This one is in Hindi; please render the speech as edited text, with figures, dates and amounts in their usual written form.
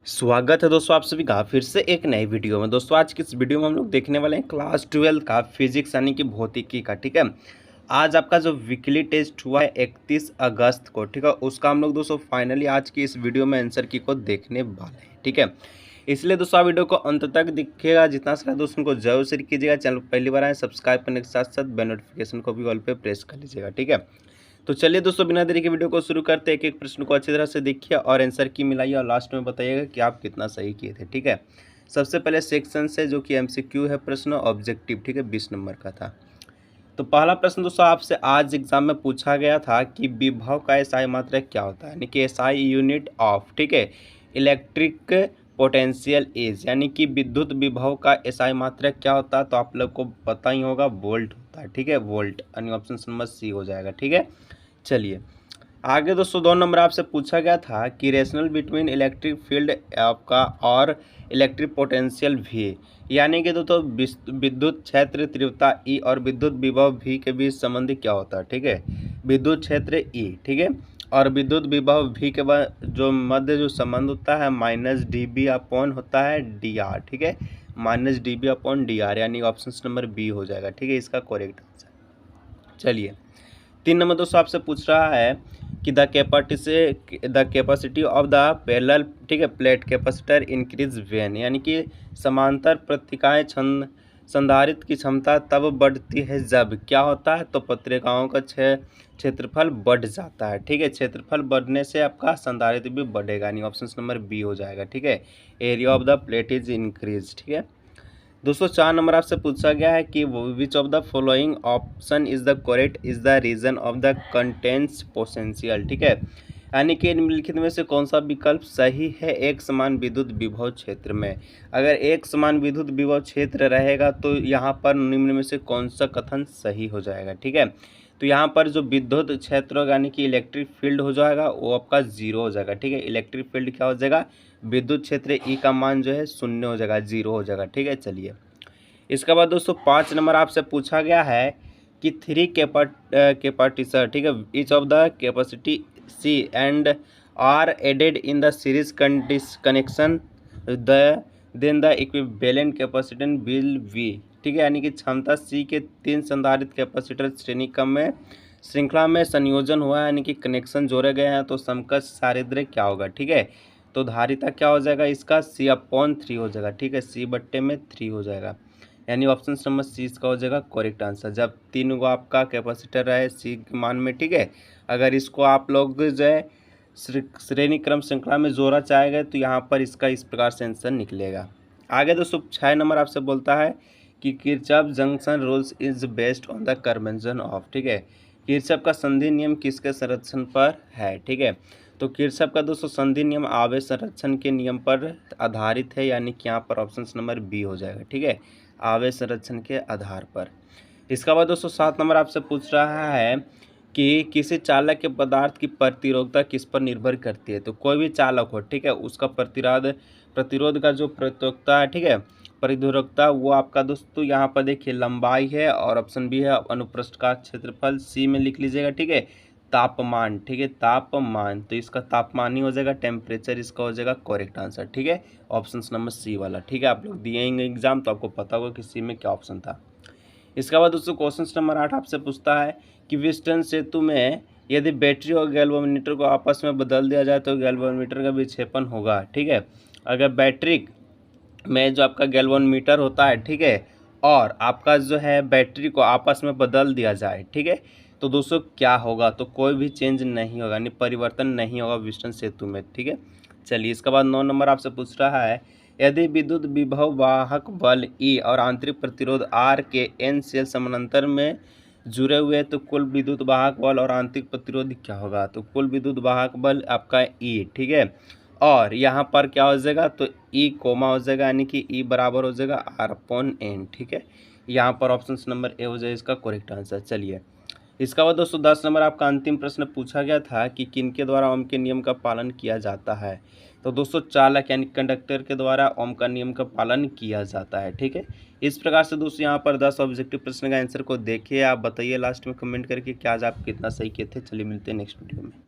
स्वागत है दोस्तों आप सभी का फिर से एक नई वीडियो में। दोस्तों आज की इस वीडियो में हम लोग देखने वाले हैं क्लास 12 का फिजिक्स यानी कि भौतिकी का। ठीक है, आज आपका जो वीकली टेस्ट हुआ है 31 अगस्त को, ठीक है, उसका हम लोग दोस्तों फाइनली आज की इस वीडियो में आंसर की को देखने वाले हैं। ठीक है, इसलिए दोस्तों आप वीडियो को अंत तक दिखेगा, जितना सारा दोस्तों को जरूर शेयर कीजिएगा। चैनल पहली बार आए सब्सक्राइब करने के साथ साथ बेल नोटिफिकेशन को भी ऑल पे प्रेस कर लीजिएगा। ठीक है, तो चलिए दोस्तों बिना देरी के वीडियो को शुरू करते हैं। एक एक प्रश्न को अच्छी तरह से देखिए और आंसर की मिलाइए और लास्ट में बताइएगा कि आप कितना सही किए थे। ठीक है, सबसे पहले सेक्शन से जो कि एमसीक्यू है, प्रश्न ऑब्जेक्टिव। ठीक है, 20 नंबर का था। तो पहला प्रश्न दोस्तों आपसे आज एग्जाम में पूछा गया था कि विभव का एसआई मात्रक क्या होता है, यानी कि एसआई यूनिट ऑफ, ठीक है, इलेक्ट्रिक पोटेंशियल इज, यानी कि विद्युत विभव का एसआई मात्रक क्या होता है। तो आप लोग को पता ही होगा, वोल्ट होता है। ठीक है, वोल्ट, यानी ऑप्शन नंबर सी हो जाएगा। ठीक है, चलिए आगे दोस्तों 2 नंबर आपसे पूछा गया था कि रेशनल बिटवीन इलेक्ट्रिक फील्ड आपका और इलेक्ट्रिक पोटेंशियल भी, यानी कि दोस्तों विद्युत क्षेत्र तीव्रता ई और विद्युत विभव भी के बीच संबंध क्या होता है। ठीक है, विद्युत क्षेत्र ई, ठीक है, और विद्युत विभव भी के बाद जो मध्य जो संबंध होता है -dB अपॉन होता है dr। ठीक है, -dB अपॉन dr, यानी ऑप्शन नंबर बी हो जाएगा। ठीक है, इसका करेक्ट आंसर। चलिए 3 नंबर दोस्तों आपसे पूछ रहा है कि the capacity of the parallel, ठीक है, प्लेट कैपेसिटर इंक्रीज व्हेन, यानी कि समांतर पत्रिकाएं संधारित्र की क्षमता तब बढ़ती है जब क्या होता है। तो पत्रिकाओं का क्षेत्रफल बढ़ जाता है। ठीक है, क्षेत्रफल बढ़ने से आपका संधारित्र भी बढ़ेगा, यानी ऑप्शन नंबर बी हो जाएगा। ठीक है, area of the plate is increase. ठीक है दोस्तों 4 नंबर आपसे पूछा गया है कि which of the following option is the correct is the reason of the contents potential. ठीक है, यानी कि निम्नलिखित में से कौन सा विकल्प सही है एक समान विद्युत विभव क्षेत्र में। अगर एक समान विद्युत विभव क्षेत्र रहेगा तो यहाँ पर निम्न में से कौन सा कथन सही हो जाएगा। ठीक है, तो यहाँ पर जो विद्युत क्षेत्र होगा यानी कि इलेक्ट्रिक फील्ड हो जाएगा वो आपका 0 हो जाएगा। ठीक है, इलेक्ट्रिक फील्ड क्या हो जाएगा, विद्युत क्षेत्र ई का मान जो है 0 हो जाएगा, 0 हो जाएगा। ठीक है, चलिए इसके बाद दोस्तों 5 नंबर आपसे पूछा गया है कि 3 कैपेसिटर, ठीक है, each of the capacity C and are added in the series connection then the equivalent capacitance will be. ठीक है, यानी कि क्षमता सी के 3 संधारित्र कैपेसिटर श्रेणी क्रम में श्रृंखला में संयोजन हुआ है, यानी कि कनेक्शन जोड़े गए हैं, तो समकक्ष सारिद्र्य क्या होगा। ठीक है, तो धारिता क्या हो जाएगा इसका, C/3 हो जाएगा। ठीक है, C/3 हो जाएगा, यानी ऑप्शन नंबर सी इसका हो जाएगा करेक्ट आंसर। जब 3 गो आपका कैपेसिटर है सी के मान में, ठीक है, अगर इसको आप लोग जो है श्रेणी क्रम श्रृंखला में जोड़ा चाहेगा तो यहाँ पर इसका इस प्रकार से आंसर निकलेगा। आगे दोस्तों 6 नंबर आपसे बोलता है कि Kirchhoff junction rules is based on the convention of. ठीक है, किरचॉफ का संधि नियम किसके संरक्षण पर है। ठीक है, तो किरचॉफ का दोस्तों संधि नियम आवेश संरक्षण के नियम पर आधारित है, यानी कि यहाँ पर ऑप्शन नंबर बी हो जाएगा। ठीक है, आवेश संरक्षण के आधार पर। इसका बाद दोस्तों 7 नंबर आपसे पूछ रहा है कि किसी चालक के पदार्थ की प्रतिरोधकता किस पर निर्भर करती है। तो कोई भी चालक हो, ठीक है, उसका प्रतिरोध का जो प्रतिरोधकता है, ठीक है, प्रतिरोधकता वो आपका दोस्तों यहाँ पर देखिए लंबाई है, और ऑप्शन बी है अनुप्रस्थ का क्षेत्रफल, सी में लिख लीजिएगा। ठीक है, तापमान, ठीक है, तापमान, तो इसका तापमान ही हो जाएगा, टेम्परेचर इसका हो जाएगा करेक्ट आंसर। ठीक है, ऑप्शन नंबर सी वाला। ठीक है, आप लोग दिए एग्जाम तो आपको पता होगा कि सी में क्या ऑप्शन था। इसके बाद दोस्तों क्वेश्चन नंबर 8 आपसे पूछता है कि विस्टन सेतु में यदि बैटरी और गैल्वेनोमीटर को आपस में बदल दिया जाए तो गैल्वेनोमीटर का विक्षेपण होगा। ठीक है, अगर बैटरी में जो आपका गैल्वेनोमीटर होता है, ठीक है, और आपका जो है बैटरी को आपस में बदल दिया जाए, ठीक है, तो दोस्तों क्या होगा, तो कोई भी चेंज नहीं होगा, यानी परिवर्तन नहीं होगा विस्टन सेतु में। ठीक है, चलिए इसके बाद 9 नंबर आपसे पूछ रहा है यदि विद्युत विभव वाहक बल ई और आंतरिक प्रतिरोध आर के एन सेल समानांतर में जुड़े हुए तो कुल विद्युत वाहक बल और आंतरिक प्रतिरोध क्या होगा। तो कुल विद्युत वाहक बल आपका ई, ठीक है, और यहाँ पर क्या हो जाएगा, तो ई कोमा हो जाएगा, यानी कि ई बराबर हो जाएगा R/N। ठीक है, यहाँ पर ऑप्शन नंबर ए हो जाएगा इसका करेक्ट आंसर। चलिए इसका बाद दोस्तों 10 नंबर आपका अंतिम प्रश्न पूछा गया था कि किनके द्वारा ओम के नियम का पालन किया जाता है। तो दोस्तों चालक यानी कंडक्टर के द्वारा ओम का नियम का पालन किया जाता है। ठीक है, इस प्रकार से दोस्तों यहाँ पर 10 ऑब्जेक्टिव प्रश्न का आंसर को देखिए। आप बताइए लास्ट में कमेंट करके क्या आज आप कितना सही किए थे। चलिए मिलते हैं नेक्स्ट वीडियो में।